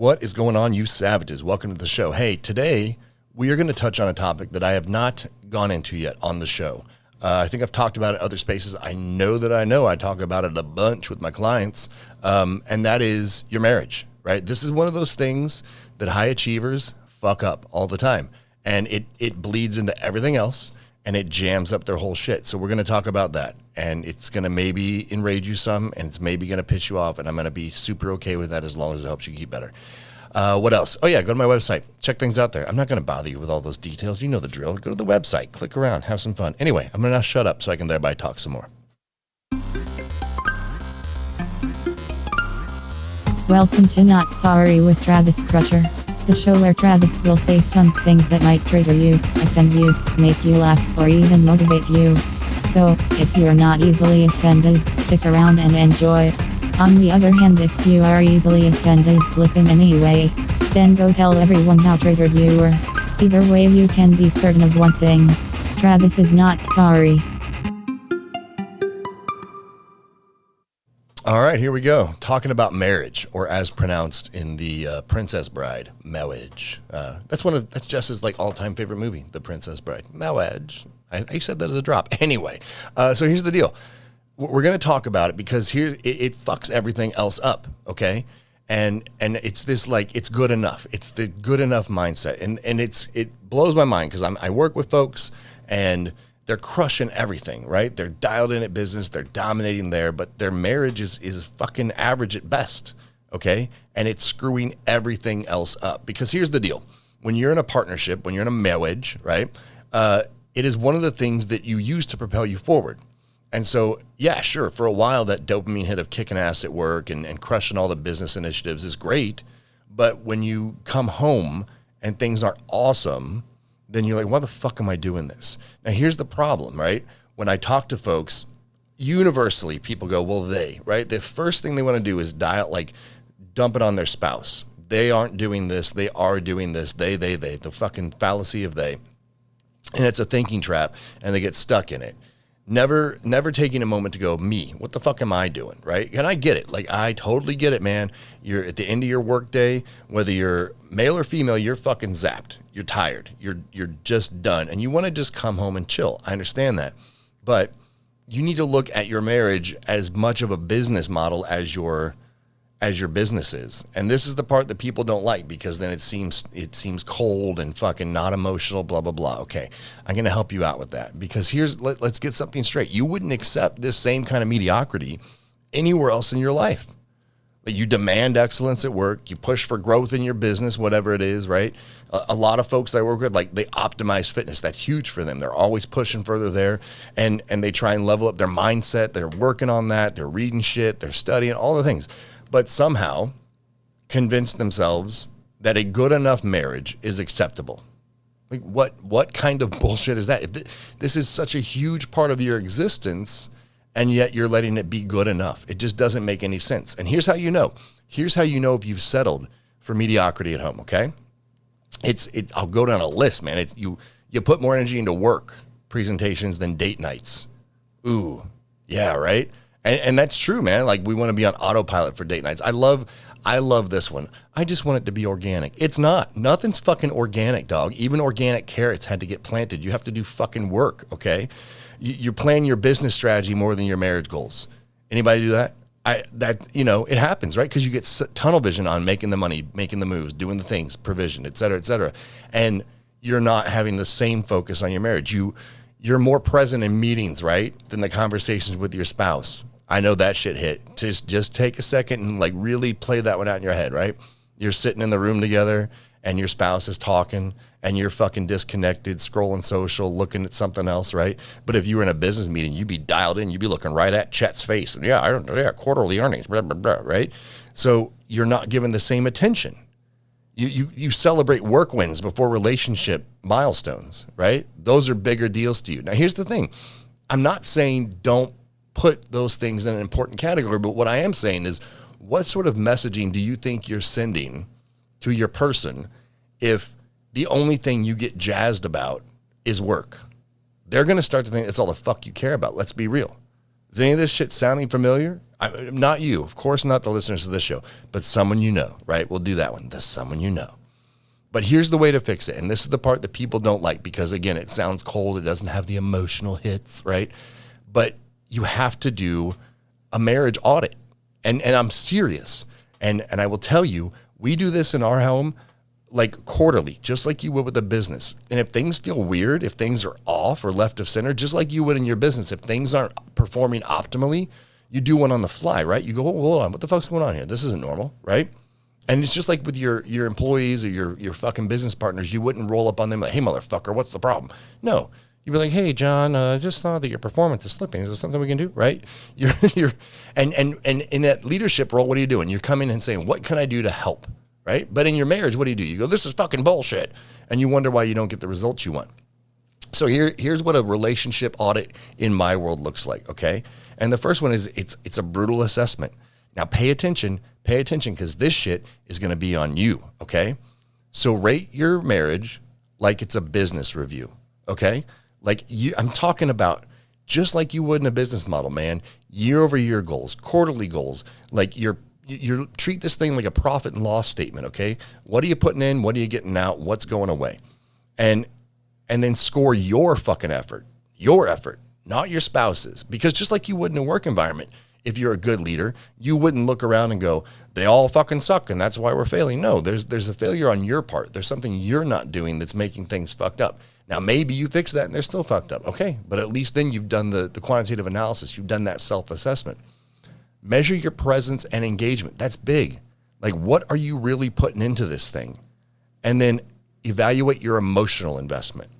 What is going on, you savages? Welcome to the show. Hey, today we are going to touch on a topic that I have not gone into yet on the show. I think I've talked about it in other spaces. I know I talk about it a bunch with my clients, and that is your marriage, right? This is one of those things that high achievers fuck up all the time, and it bleeds into everything else, and it jams up their whole shit. So we're going to talk about that, and it's going to maybe enrage you some, and it's maybe going to piss you off, and I'm going to be super okay with that as long as it helps you keep better. What else? Oh yeah, go to my website. Check things out there. I'm not going to bother you with all those details. You know the drill. Go to the website, click around, have some fun. Anyway, I'm going to now shut up so I can thereby talk some more. Welcome to Not Sorry with Travis Crutcher, the show where Travis will say some things that might trigger you, offend you, make you laugh, or even motivate you. So, if you're not easily offended, stick around and enjoy. On the other hand, if you are easily offended, listen anyway. Then go tell everyone how triggered you were. Either way, you can be certain of one thing: Travis is not sorry. All right, here we go. Talking about marriage, or as pronounced in the Princess Bride, marriage. That's Jess's all-time favorite movie, The Princess Bride. Marriage. I said that as a drop. Anyway, so here's the deal. We're going to talk about it because here it fucks everything else up, okay? And it's this it's good enough. It's the good enough mindset, and it blows my mind because I work with folks and they're crushing everything, right? They're dialed in at business, they're dominating there, but their marriage is fucking average at best, okay? And it's screwing everything else up because here's the deal: when you're in a partnership, when you're in a marriage, right? It is one of the things that you use to propel you forward. And so, yeah, sure, for a while, that dopamine hit of kicking ass at work and crushing all the business initiatives is great. But when you come home and things aren't awesome, then you're like, why the fuck am I doing this? Now, here's the problem, right? When I talk to folks, universally, people go, well, right? The first thing they want to do is dump it on their spouse. They aren't doing this. They are doing this. They, the fucking fallacy of they. And it's a thinking trap, and they get stuck in it. Never taking a moment to go, me, what the fuck am I doing, right? And I get it. I totally get it, man. You're at the end of your workday, whether you're male or female, you're fucking zapped. You're tired. You're just done. And you want to just come home and chill. I understand that. But you need to look at your marriage as much of a business model as your business is. And this is the part that people don't like because then it seems cold and fucking not emotional, blah, blah, blah. Okay, I'm going to help you out with that because let's get something straight. You wouldn't accept this same kind of mediocrity anywhere else in your life. You demand excellence at work. You push for growth in your business, whatever it is, right? A lot of folks I work with, they optimize fitness. That's huge for them. They're always pushing further there, and they try and level up their mindset. They're working on that. They're reading shit. They're studying, all the things. But somehow convince themselves that a good enough marriage is acceptable. What kind of bullshit is that? This is such a huge part of your existence, and yet you're letting it be good enough. It just doesn't make any sense. And here's how you know. Here's how you know if you've settled for mediocrity at home, okay? I'll go down a list, man. You put more energy into work presentations than date nights. Ooh, yeah, right? And that's true, man. We want to be on autopilot for date nights. I love this one. I just want it to be organic. It's not. Nothing's fucking organic, dog. Even organic carrots had to get planted. You have to do fucking work, okay? You're planning your business strategy more than your marriage goals. Anybody do that? It happens, right? Because you get tunnel vision on making the money, making the moves, doing the things, provision, et cetera, et cetera. And you're not having the same focus on your marriage. You're more present in meetings, right, than the conversations with your spouse. I know that shit hit. Just take a second and really play that one out in your head, right? You're sitting in the room together and your spouse is talking and you're fucking disconnected, scrolling social, looking at something else, right? But if you were in a business meeting, you'd be dialed in. You'd be looking right at Chet's face. And quarterly earnings, blah, blah, blah, right? So you're not given the same attention. You celebrate work wins before relationship milestones, right? Those are bigger deals to you. Now, here's the thing. I'm not saying don't put those things in an important category, but what I am saying is, what sort of messaging do you think you're sending to your person if the only thing you get jazzed about is work? They're going to start to think that's all the fuck you care about. Let's be real. Is any of this shit sounding familiar? Not you, of course, not the listeners of this show, but someone you know, right? We'll do that one. The someone you know. But here's the way to fix it. And this is the part that people don't like because, again, it sounds cold. It doesn't have the emotional hits, right? But you have to do a marriage audit. And I'm serious. And I will tell you, we do this in our home like quarterly, just like you would with a business. And if things feel weird, if things are off or left of center, just like you would in your business, if things aren't performing optimally, you do one on the fly, right? You go, oh, hold on, what the fuck's going on here? This isn't normal, right? And it's just like with your employees or your fucking business partners, you wouldn't roll up on them like, hey, motherfucker, what's the problem? No. You'd be like, hey, John, I just saw that your performance is slipping. Is there something we can do, right? And in that leadership role, what are you doing? You're coming and saying, what can I do to help? Right? But in your marriage, what do? You go, this is fucking bullshit. And you wonder why you don't get the results you want. So here's what a relationship audit in my world looks like, okay? And the first one is it's a brutal assessment. Now pay attention, because this shit is going to be on you, okay? So rate your marriage like it's a business review, okay? Like I'm talking about just like you would in a business model, man. Year-over-year goals, quarterly goals, like you treat this thing like a profit and loss statement, okay? What are you putting in? What are you getting out? What's going away? And then score your fucking effort, not your spouse's. Because just like you would in a work environment, if you're a good leader, you wouldn't look around and go, they all fucking suck and that's why we're failing. No, there's a failure on your part. There's something you're not doing that's making things fucked up. Now, maybe you fix that and they're still fucked up. Okay, but at least then you've done the quantitative analysis. You've done that self-assessment. Measure your presence and engagement. That's big. Like, what are you really putting into this thing? And then evaluate your emotional investment.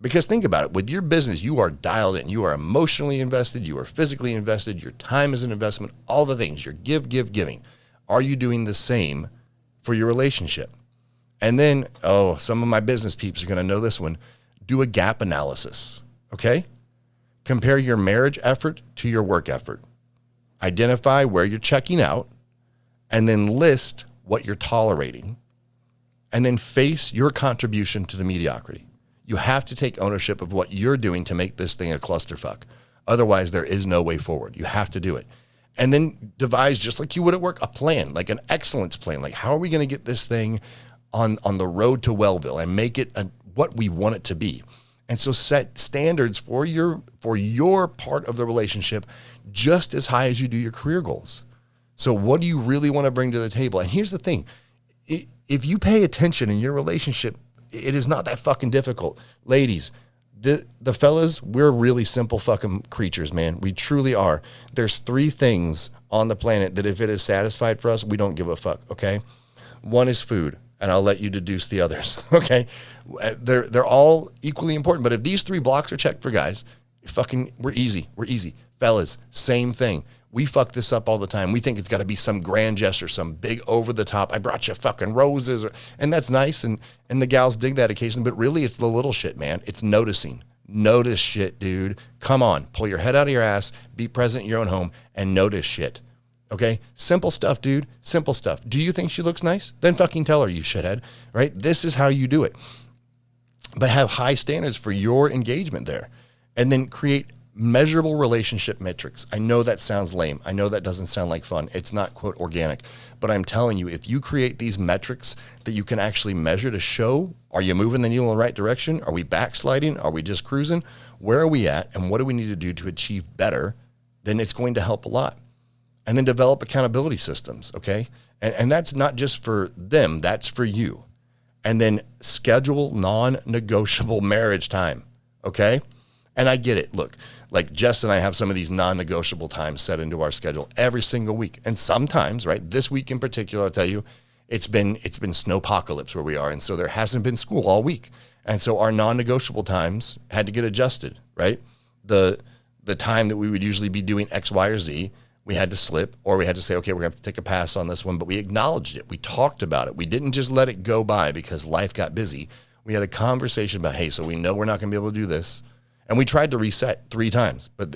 Because think about it. With your business, you are dialed in. You are emotionally invested. You are physically invested. Your time is an investment. All the things. You're giving. Are you doing the same for your relationship? And then, some of my business peeps are going to know this one. Do a gap analysis, okay? Compare your marriage effort to your work effort. Identify where you're checking out, and then list what you're tolerating, and then face your contribution to the mediocrity. You have to take ownership of what you're doing to make this thing a clusterfuck. Otherwise, there is no way forward. You have to do it. And then devise, just like you would at work, a plan, like an excellence plan. Like, how are we going to get this thing on the road to Wellville and make it what we want it to be? And so set standards for your part of the relationship just as high as you do your career goals. So what do you really want to bring to the table? And here's the thing. If you pay attention in your relationship, it is not that fucking difficult. Ladies, the fellas, we're really simple fucking creatures, man. We truly are. There's 3 things on the planet that if it is satisfied for us, we don't give a fuck, okay? One is food, and I'll let you deduce the others, okay? They're all equally important, but if these 3 blocks are checked for guys, we're easy. Fellas, same thing. We fuck this up all the time. We think it's got to be some grand gesture, some big over the top, I brought you fucking roses, and that's nice, and the gals dig that occasionally, but really it's the little shit, man. It's noticing. Notice shit, dude. Come on, pull your head out of your ass, be present in your own home, and notice shit. Okay? Simple stuff, dude. Simple stuff. Do you think she looks nice? Then fucking tell her, you shithead, right? This is how you do it. But have high standards for your engagement there, and then create measurable relationship metrics. I know that sounds lame. I know that doesn't sound like fun. It's not, quote, organic. But I'm telling you, if you create these metrics that you can actually measure to show, are you moving the needle in the right direction? Are we backsliding? Are we just cruising? Where are we at? And what do we need to do to achieve better? Then it's going to help a lot. And then develop accountability systems, okay? And that's not just for them. That's for you. And then schedule non-negotiable marriage time, okay? And I get it. Look, like Jess and I have some of these non-negotiable times set into our schedule every single week. And sometimes, right, this week in particular, I'll tell you, it's been snowpocalypse where we are. And so there hasn't been school all week. And so our non-negotiable times had to get adjusted, right? The time that we would usually be doing X, Y, or Z, we had to slip, or we had to say, okay, we're going to have to take a pass on this one. But we acknowledged it. We talked about it. We didn't just let it go by because life got busy. We had a conversation about, hey, so we know we're not going to be able to do this. And we tried to reset 3 times, but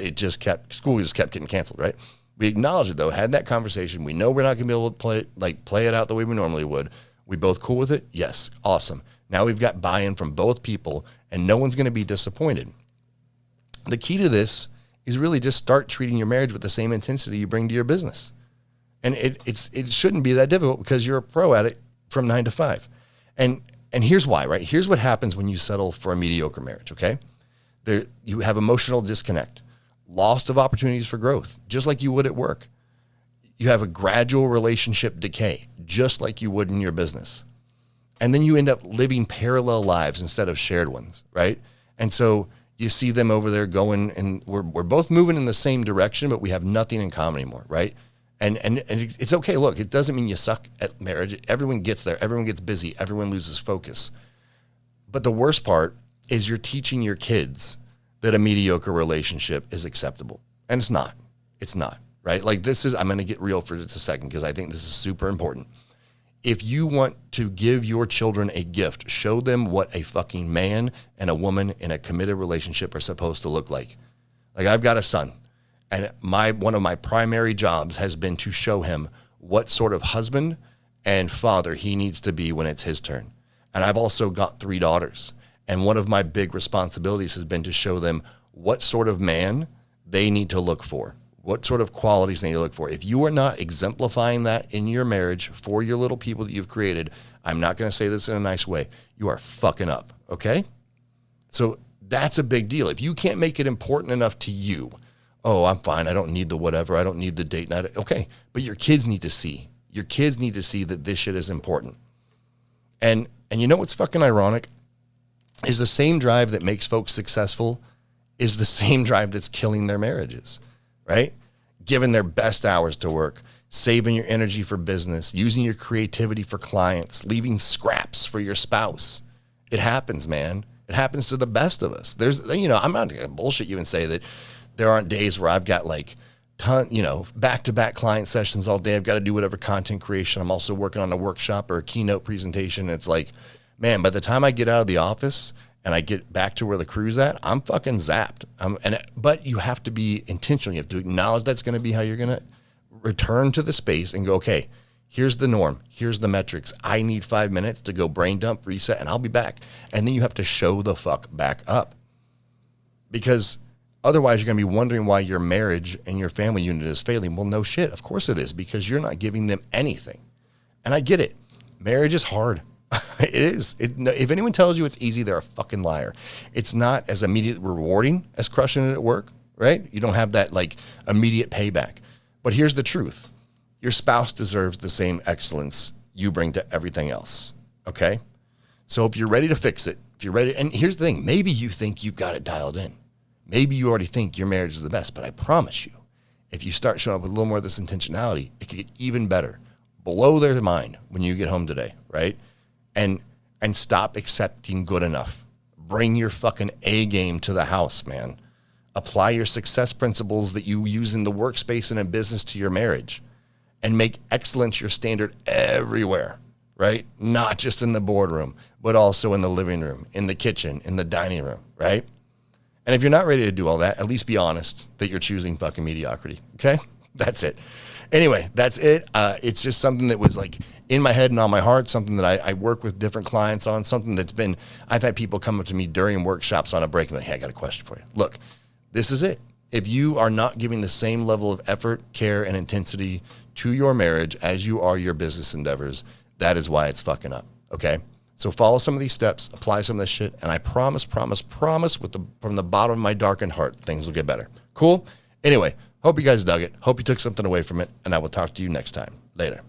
school just kept getting canceled, right? We acknowledged it though, had that conversation. We know we're not gonna be able to play it out the way we normally would. We both cool with it? Yes, awesome. Now we've got buy-in from both people and no one's gonna be disappointed. The key to this is really just start treating your marriage with the same intensity you bring to your business. And it shouldn't be that difficult because you're a pro at it from 9 to 5. And here's why, right? Here's what happens when you settle for a mediocre marriage, okay? You have emotional disconnect, loss of opportunities for growth, just like you would at work. You have a gradual relationship decay, just like you would in your business. And then you end up living parallel lives instead of shared ones, right? And so you see them over there going, and we're both moving in the same direction, but we have nothing in common anymore, right? And it's okay. Look, it doesn't mean you suck at marriage. Everyone gets there. Everyone gets busy. Everyone loses focus. But the worst part is you're teaching your kids that a mediocre relationship is acceptable. And it's not. It's not, right? Like I'm going to get real for just a second because I think this is super important. If you want to give your children a gift, show them what a fucking man and a woman in a committed relationship are supposed to look like. Like I've got a son, and one of my primary jobs has been to show him what sort of husband and father he needs to be when it's his turn. And I've also got 3 daughters. And one of my big responsibilities has been to show them what sort of man they need to look for, what sort of qualities they need to look for. If you are not exemplifying that in your marriage for your little people that you've created, I'm not going to say this in a nice way, you are fucking up, okay? So that's a big deal. If you can't make it important enough to you, oh, I'm fine, I don't need the whatever, I don't need the date night, okay, but your kids need to see. Your kids need to see that this shit is important. And you know what's fucking ironic? Is the same drive that makes folks successful is the same drive that's killing their marriages, right? Giving their best hours to work, saving your energy for business, using your creativity for clients, leaving scraps for your spouse. It happens, man. It happens to the best of us. I'm not going to bullshit you and say that there aren't days where I've got like back-to-back client sessions all day. I've got to do whatever content creation. I'm also working on a workshop or a keynote presentation. It's like, man, by the time I get out of the office and I get back to where the crew's at, I'm fucking zapped. But you have to be intentional. You have to acknowledge that's going to be how you're going to return to the space and go, okay, here's the norm. Here's the metrics. I need 5 minutes to go brain dump, reset, and I'll be back. And then you have to show the fuck back up. Because otherwise you're going to be wondering why your marriage and your family unit is failing. Well, no shit. Of course it is, because you're not giving them anything. And I get it. Marriage is hard. It is. If anyone tells you it's easy, they're a fucking liar. It's not as immediately rewarding as crushing it at work, right? You don't have that like immediate payback. But here's the truth. Your spouse deserves the same excellence you bring to everything else, okay? So if you're ready to fix it, and here's the thing, maybe you think you've got it dialed in. Maybe you already think your marriage is the best, but I promise you, if you start showing up with a little more of this intentionality, it could get even better. Blow their mind when you get home today, right? And stop accepting good enough. Bring your fucking A game to the house, man. Apply your success principles that you use in the workspace and in business to your marriage. And make excellence your standard everywhere, right? Not just in the boardroom, but also in the living room, in the kitchen, in the dining room, right? And if you're not ready to do all that, at least be honest that you're choosing fucking mediocrity, okay? That's it. Anyway, that's it. It's just something that was like in my head and on my heart, something that I work with different clients on, something that's been, I've had people come up to me during workshops on a break and like, hey, I got a question for you. Look, this is it. If you are not giving the same level of effort, care, and intensity to your marriage as you are your business endeavors, that is why it's fucking up, okay? So follow some of these steps, apply some of this shit, and I promise from the bottom of my darkened heart, things will get better. Cool? Anyway, hope you guys dug it. Hope you took something away from it, and I will talk to you next time. Later.